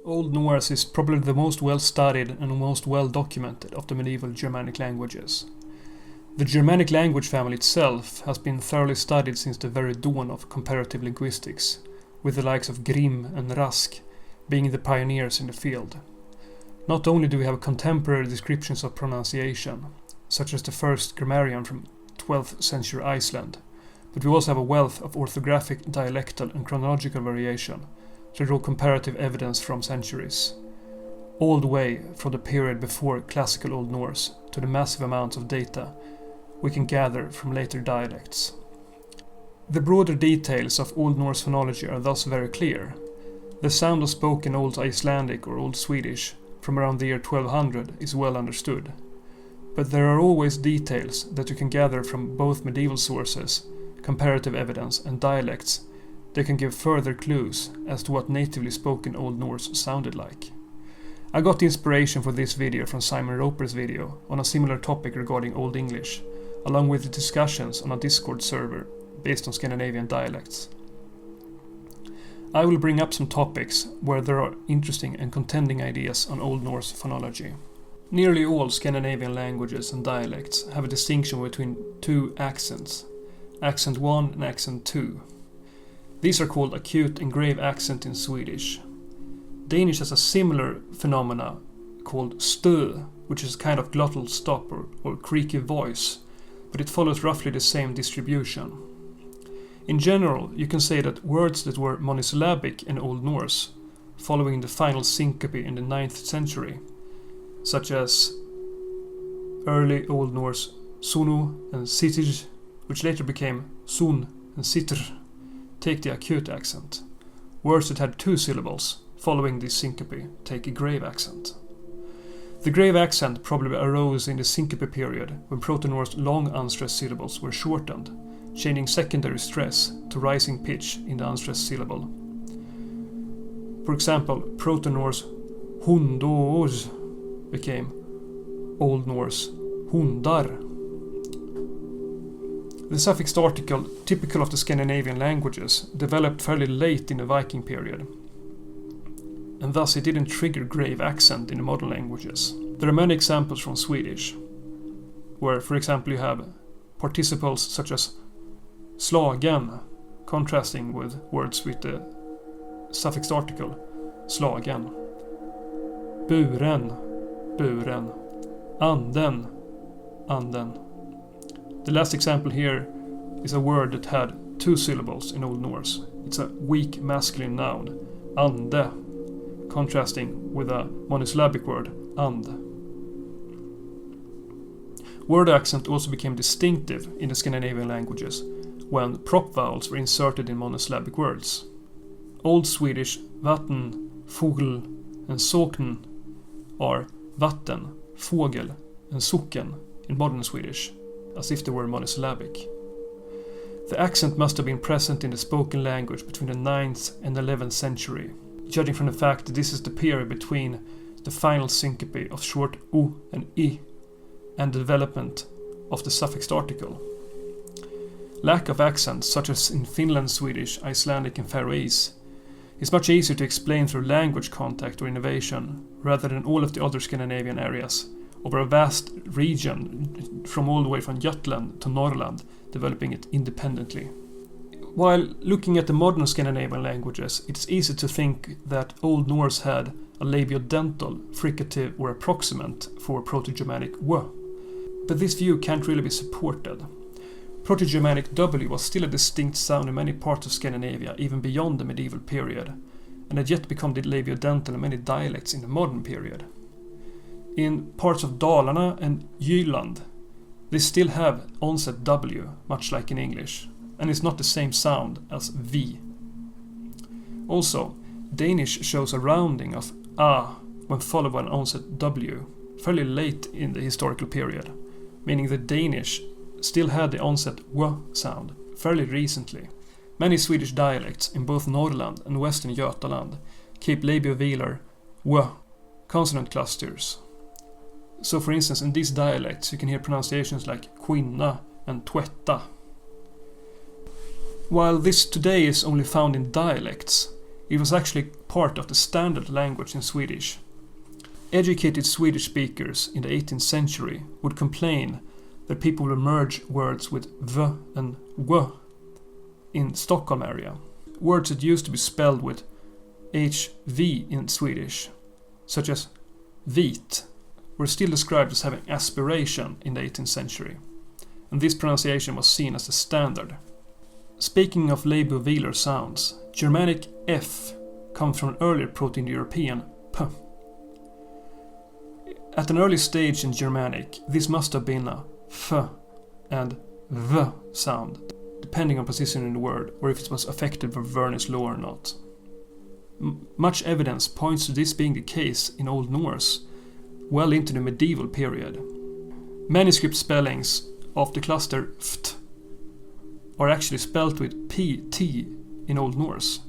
Old Norse is probably the most well-studied and most well-documented of the medieval Germanic languages. The Germanic language family itself has been thoroughly studied since the very dawn of comparative linguistics, with the likes of Grimm and Rask being the pioneers in the field. Not only do we have contemporary descriptions of pronunciation, such as the first grammarian from 12th century Iceland, but we also have a wealth of orthographic, dialectal and chronological variation to draw comparative evidence from centuries, all the way from the period before classical Old Norse to the massive amounts of data we can gather from later dialects. The broader details of Old Norse phonology are thus very clear. The sound of spoken Old Icelandic or Old Swedish from around the year 1200 is well understood, but there are always details that you can gather from both medieval sources, comparative evidence and dialects that can give further clues as to what natively spoken Old Norse sounded like. I got the inspiration for this video from Simon Roper's video on a similar topic regarding Old English, along with the discussions on a Discord server based on Scandinavian dialects. I will bring up some topics where there are interesting and contending ideas on Old Norse phonology. Nearly all Scandinavian languages and dialects have a distinction between two accents, accent 1 and accent 2. These are called acute and grave accent in Swedish. Danish has a similar phenomena called stö, which is a kind of glottal stop or creaky voice, but it follows roughly the same distribution. In general, you can say that words that were monosyllabic in Old Norse, following the final syncope in the 9th century, such as early Old Norse sunu and sitir, which later became sun and sitr, take the acute accent. Words that had two syllables, following this syncope, take a grave accent. The grave accent probably arose in the syncope period when proto-Norse long unstressed syllables were shortened, changing secondary stress to rising pitch in the unstressed syllable. For example, proto-Norse hundors became Old Norse hundar. The suffixed article, typical of the Scandinavian languages, developed fairly late in the Viking period, and thus it didn't trigger grave accent in the modern languages. There are many examples from Swedish, where, for example, you have participles such as slagen, contrasting with words with the suffixed article slagen, buren, buren, anden, anden. The last example here is a word that had two syllables in Old Norse. It's a weak masculine noun, ande, contrasting with a monosyllabic word, and. Word accent also became distinctive in the Scandinavian languages when prop vowels were inserted in monosyllabic words. Old Swedish vatten, fogel, and soken are vatten, fågel, and socken in modern Swedish, as if they were monosyllabic. The accent must have been present in the spoken language between the 9th and 11th century, judging from the fact that this is the period between the final syncope of short u and I and the development of the suffixed article. Lack of accents, such as in Finland, Swedish, Icelandic and Faroese, is much easier to explain through language contact or innovation rather than all of the other Scandinavian areas over a vast region from all the way from Jutland to Norrland, developing it independently. While looking at the modern Scandinavian languages, it's easy to think that Old Norse had a labiodental, fricative or approximant for proto-Germanic w, but this view can't really be supported. Proto-Germanic w was still a distinct sound in many parts of Scandinavia, even beyond the medieval period, and had yet become the labiodental in many dialects in the modern period. In parts of Dalarna and Jylland, they still have onset W, much like in English, and it's not the same sound as V. Also, Danish shows a rounding of A when followed by an onset W, fairly late in the historical period, meaning that Danish still had the onset W sound fairly recently. Many Swedish dialects in both Norrland and Western Götaland keep labiovelar W consonant clusters. So for instance, in these dialects you can hear pronunciations like kvinna and tvätta. While this today is only found in dialects, It was actually part of the standard language in Swedish. Educated Swedish speakers in the 18th century would complain that people would merge words with v and w in Stockholm area. Words that used to be spelled with hv in Swedish, such as vit, were still described as having aspiration in the 18th century, and this pronunciation was seen as the standard. Speaking of labial-velar sounds, Germanic f comes from an earlier proto-European p. At an early stage in Germanic, this must have been a f and v sound, depending on position in the word, or if it was affected by Verneuil's law or not. Much evidence points to this being the case in Old Norse, well into the medieval period. Manuscript spellings of the cluster ft are actually spelt with pt in Old Norse.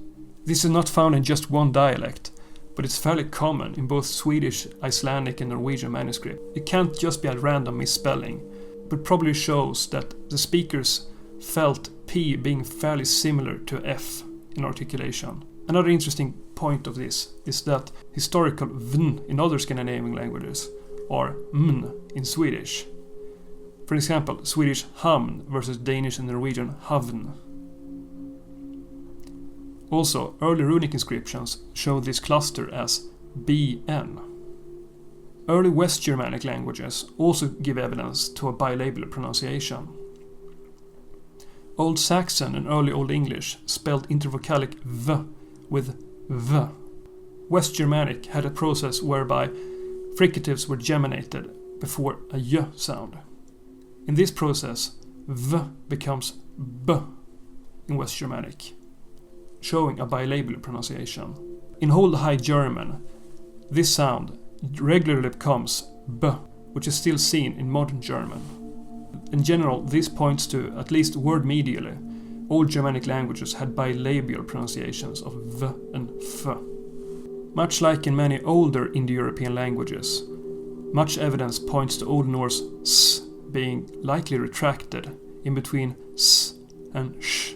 This is not found in just one dialect, but it's fairly common in both Swedish, Icelandic and Norwegian manuscript. It can't just be a random misspelling, but probably shows that the speakers felt p being fairly similar to f in articulation. Another interesting point of this is that historical vn in other Scandinavian languages are mn in Swedish. For example, Swedish hamn versus Danish and Norwegian havn. Also, early runic inscriptions show this cluster as bn. Early West Germanic languages also give evidence to a bilabial pronunciation. Old Saxon and early Old English spelled intervocalic v with v. West Germanic had a process whereby fricatives were geminated before a y sound. In this process, v becomes b in West Germanic, showing a bilabial pronunciation. In Old High German, this sound regularly becomes b, which is still seen in modern German. In general, this points to, at least word medially, Old Germanic languages had bilabial pronunciations of v and f. Much like in many older Indo-European languages, much evidence points to Old Norse s being likely retracted in between s and sh,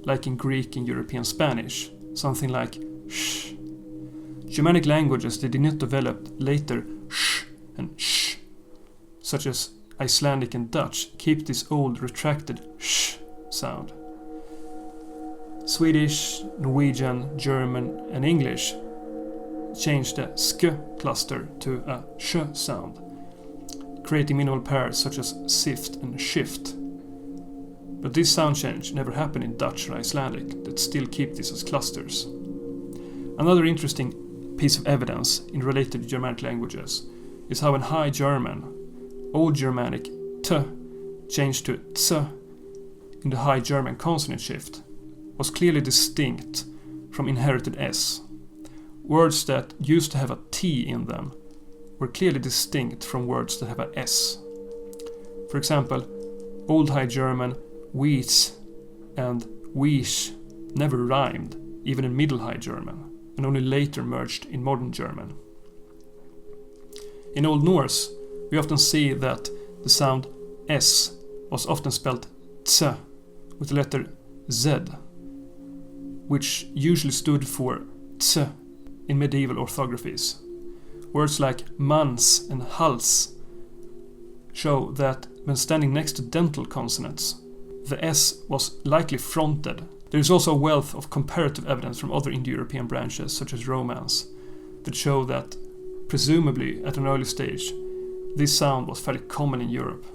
like in Greek and European Spanish, something like sh. Germanic languages that did not develop later sh and sh, such as Icelandic and Dutch, keep this old retracted sh sound. Swedish, Norwegian, German and English changed the sk cluster to a sh sound, creating minimal pairs such as sift and shift. But this sound change never happened in Dutch or Icelandic, that still keep this as clusters. Another interesting piece of evidence in related Germanic languages is how in High German, Old Germanic t changed to ts in the High German consonant shift was clearly distinct from inherited s. Words that used to have a t in them were clearly distinct from words that have a s. For example, Old High German wies and wies never rhymed, even in Middle High German, and only later merged in modern German. In Old Norse, we often see that the sound s was often spelled ts with the letter z, which usually stood for ts in medieval orthographies. Words like mans and hals show that when standing next to dental consonants, the s was likely fronted. There is also a wealth of comparative evidence from other Indo-European branches, such as Romance, that show that, presumably at an early stage, this sound was fairly common in Europe.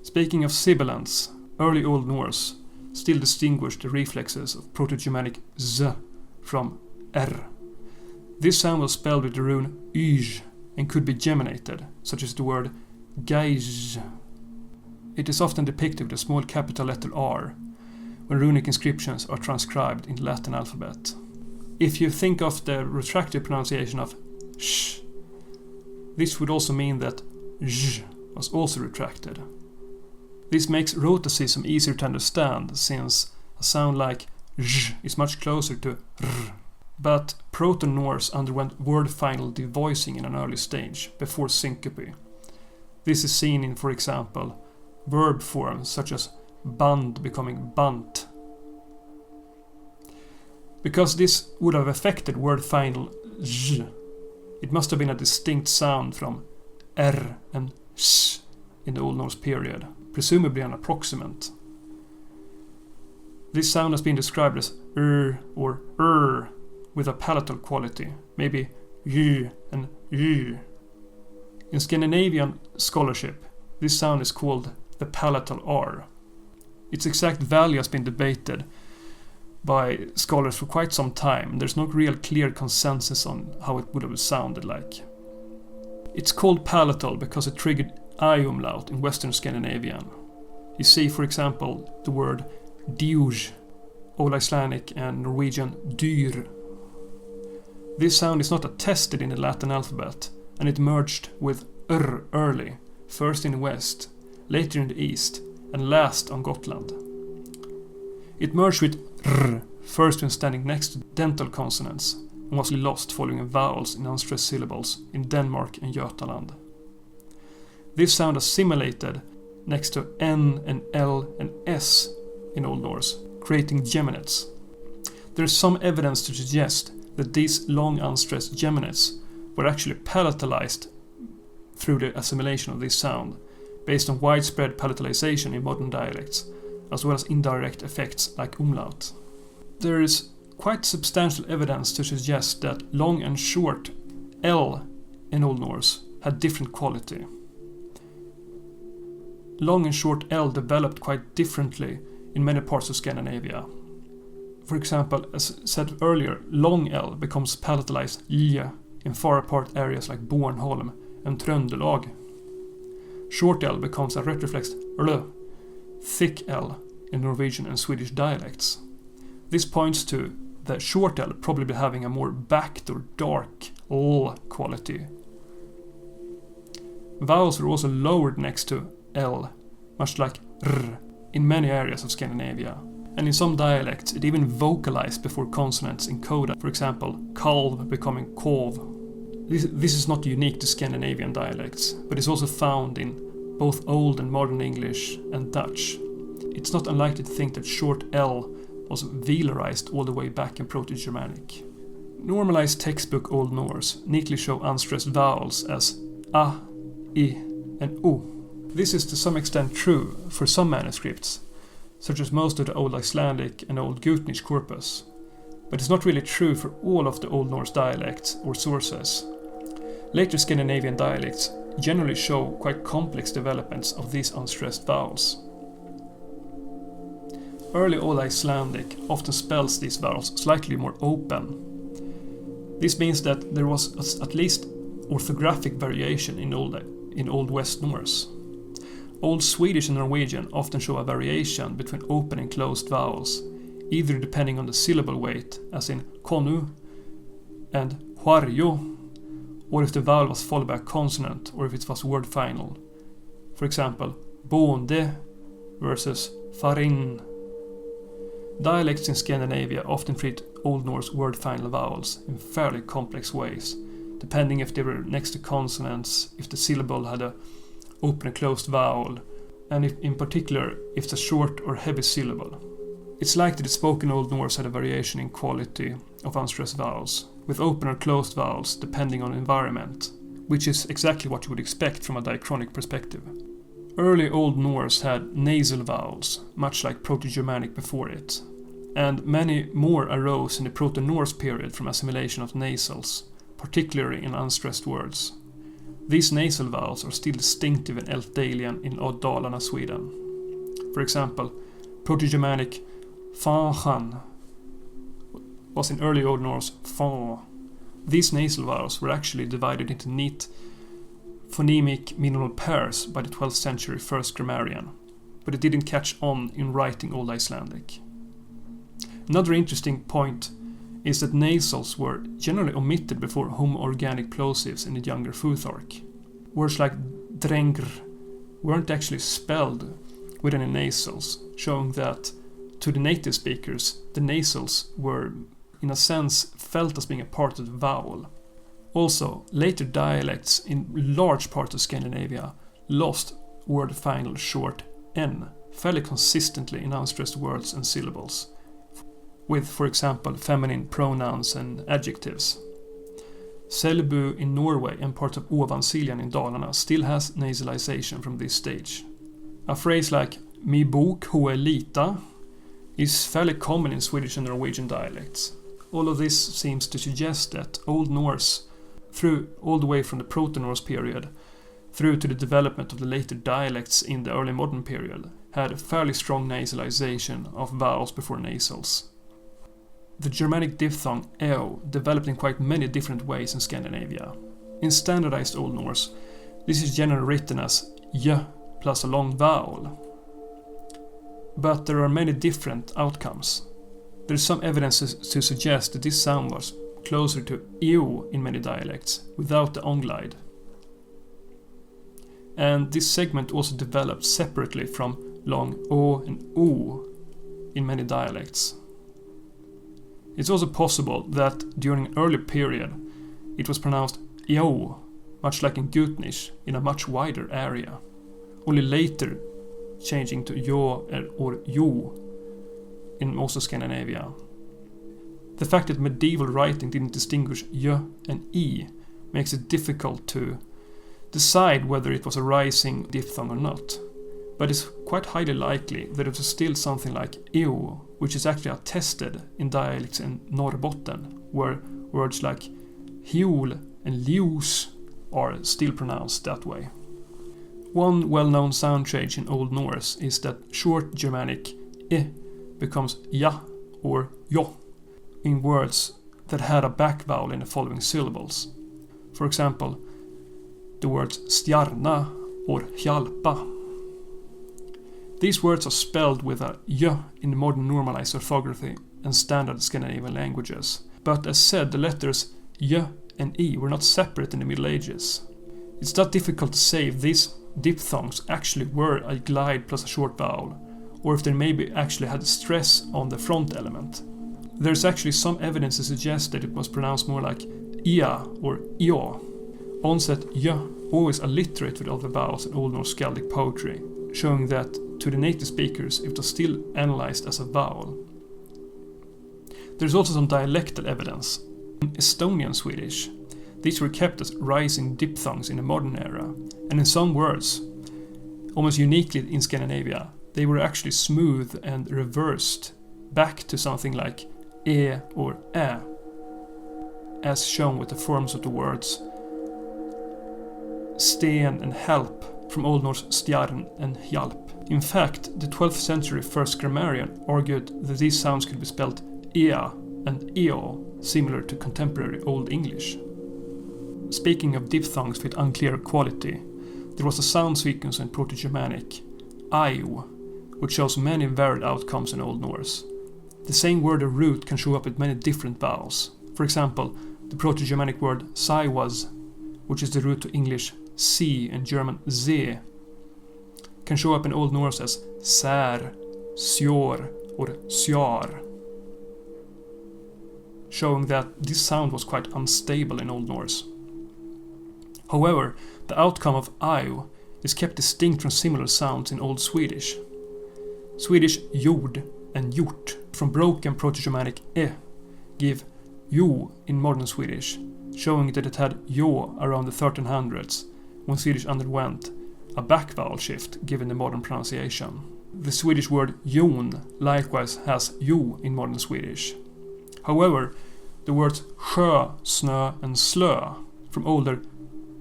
Speaking of sibilants, early Old Norse still distinguished the reflexes of proto-Germanic z from r. This sound was spelled with the rune yj and could be geminated, such as the word geij. It is often depicted with a small capital letter R when runic inscriptions are transcribed in the Latin alphabet. If you think of the retracted pronunciation of sh, this would also mean that zh was also retracted. This makes rhotacism easier to understand, since a sound like zh is much closer to r. But proto-Norse underwent word final devoicing in an early stage, before syncope. This is seen in, for example, verb forms such as band becoming bant. Because this would have affected word final j, it must have been a distinct sound from r and s in the Old Norse period, presumably an approximant. This sound has been described as or with a palatal quality, maybe y and y. In Scandinavian scholarship, this sound is called the palatal R. Its exact value has been debated by scholars for quite some time. There's no real clear consensus on how it would have sounded like. It's called palatal because it triggered I umlaut in Western Scandinavian. You see, for example, the word diuj, Old Icelandic and Norwegian dyr. This sound is not attested in the Latin alphabet, and it merged with early, first in the west, later in the east, and last on Gotland. It merged with r, first when standing next to dental consonants, and was lost following vowels in unstressed syllables in Denmark and Götaland. This sound assimilated next to N and L and S in Old Norse, creating geminates. There is some evidence to suggest that these long unstressed geminates were actually palatalized through the assimilation of this sound, based on widespread palatalization in modern dialects, as well as indirect effects like umlaut. There is quite substantial evidence to suggest that long and short L in Old Norse had different quality. Long and short L developed quite differently in many parts of Scandinavia. For example, as said earlier, long L becomes palatalized J in far apart areas like Bornholm and Trøndelag. Short L becomes a retroflexed L, thick L in Norwegian and Swedish dialects. This points to the short L probably having a more backed or dark L quality. Vowels were also lowered next to L, much like R, in many areas of Scandinavia. And in some dialects it even vocalized before consonants in coda, for example, kalv becoming kov. This is not unique to Scandinavian dialects, but is also found in both Old and Modern English and Dutch. It's not unlikely to think that short L was velarized all the way back in proto-Germanic. Normalized textbook Old Norse neatly show unstressed vowels as a, I, and o. This is to some extent true for some manuscripts, such as most of the Old Icelandic and Old Gutnish corpus, but it's not really true for all of the Old Norse dialects or sources. Later Scandinavian dialects generally show quite complex developments of these unstressed vowels. Early Old Icelandic often spells these vowels slightly more open. This means that there was at least orthographic variation in Old West Norse. Old Swedish and Norwegian often show a variation between open and closed vowels, either depending on the syllable weight, as in konu and hvarjo, or if the vowel was followed by a consonant, or if it was word final. For example, bonde versus farin. Dialects in Scandinavia often treat Old Norse word final vowels in fairly complex ways, depending if they were next to consonants, if the syllable had a open and closed vowel, and if, in particular, if it's a short or heavy syllable. It's likely that spoken Old Norse had a variation in quality of unstressed vowels, with open or closed vowels depending on environment, which is exactly what you would expect from a diachronic perspective. Early Old Norse had nasal vowels, much like proto-Germanic before it, and many more arose in the proto-Norse period from assimilation of nasals, particularly in unstressed words. These nasal vowels are still distinctive in Älvdalian in Dalarna, Sweden. For example, proto-Germanic fan was in early Old Norse fan. These nasal vowels were actually divided into neat phonemic minimal pairs by the 12th century first grammarian, but it didn't catch on in writing Old Icelandic. Another interesting point is that nasals were generally omitted before homoorganic plosives in the younger Futhark. Words like drengr weren't actually spelled with any nasals, showing that to the native speakers, the nasals were, in a sense, felt as being a part of the vowel. Also, later dialects in large parts of Scandinavia lost word final short n fairly consistently in unstressed words and syllables. with, for example, feminine pronouns and adjectives. Selbu in Norway and parts of Ovansiljan in Dalarna still has nasalization from this stage. A phrase like "mi bok ho är lita" is fairly common in Swedish and Norwegian dialects. All of this seems to suggest that Old Norse, through all the way from the proto-Norse period through to the development of the later dialects in the early modern period, had a fairly strong nasalization of vowels before nasals. The Germanic diphthong eo developed in quite many different ways in Scandinavia. In standardized Old Norse, this is generally written as j plus a long vowel. But there are many different outcomes. There is some evidence to suggest that this sound was closer to eo in many dialects, without the onglide. And this segment also developed separately from long o and u in many dialects. It's also possible that during an early period it was pronounced eo, much like in Gutnish, in a much wider area, only later changing to jo or jo in most of Scandinavia. The fact that medieval writing didn't distinguish j and e makes it difficult to decide whether it was a rising diphthong or not, but it's quite highly likely that it was still something like eo, which is actually attested in dialects in Norrbotten, where words like hiol and lius are still pronounced that way. One well-known sound change in Old Norse is that short Germanic I becomes ja or jo in words that had a back vowel in the following syllables. For example, the words stjarna or hjalpa. These words are spelled with a j in the modern normalized orthography and standard Scandinavian languages, but as said, the letters j and e were not separate in the Middle Ages. It's not difficult to say if these diphthongs actually were a glide plus a short vowel, or if they maybe actually had stress on the front element. There's actually some evidence to suggest that it was pronounced more like ia or io. Onset j always alliterate with other vowels in Old Norse Skaldic poetry, showing that to the native speakers it was still analyzed as a vowel. There's also some dialectal evidence. In Estonian Swedish, these were kept as rising diphthongs in the modern era, and in some words, almost uniquely in Scandinavia, they were actually smoothed and reversed back to something like e or ä, as shown with the forms of the words sten and help from Old Norse stjarn and hjalp. In fact, the 12th century first grammarian argued that these sounds could be spelled ea and eo, similar to contemporary Old English. Speaking of diphthongs with unclear quality, there was a sound sequence in proto-Germanic, aiu, which shows many varied outcomes in Old Norse. The same word or root can show up with many different vowels. For example, the proto-Germanic word saiwas, which is the root to English see and German ze, can show up in Old Norse as sär, sjor, or sjar, showing that this sound was quite unstable in Old Norse. However, the outcome of aiu is kept distinct from similar sounds in Old Swedish. Swedish jord and gjort from broken Proto-Germanic e give jo in modern Swedish, showing that it had jo around the 1300s when Swedish underwent a back vowel shift given the modern pronunciation. The Swedish word jon likewise has jo in modern Swedish. However, the words sjö, snö and slö from older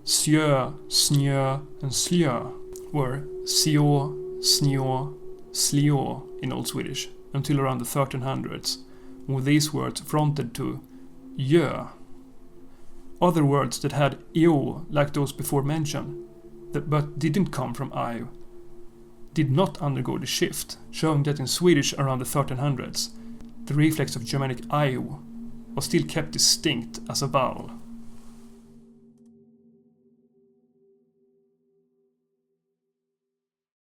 sjö, snö and sljö were sjå, snjå, sljå in Old Swedish until around the 1300s, when these words fronted to jö. Other words that had eo, like those before mentioned, but didn't come from aiu, did not undergo the shift, showing that in Swedish around the 1300s, the reflex of Germanic aiu was still kept distinct as a vowel.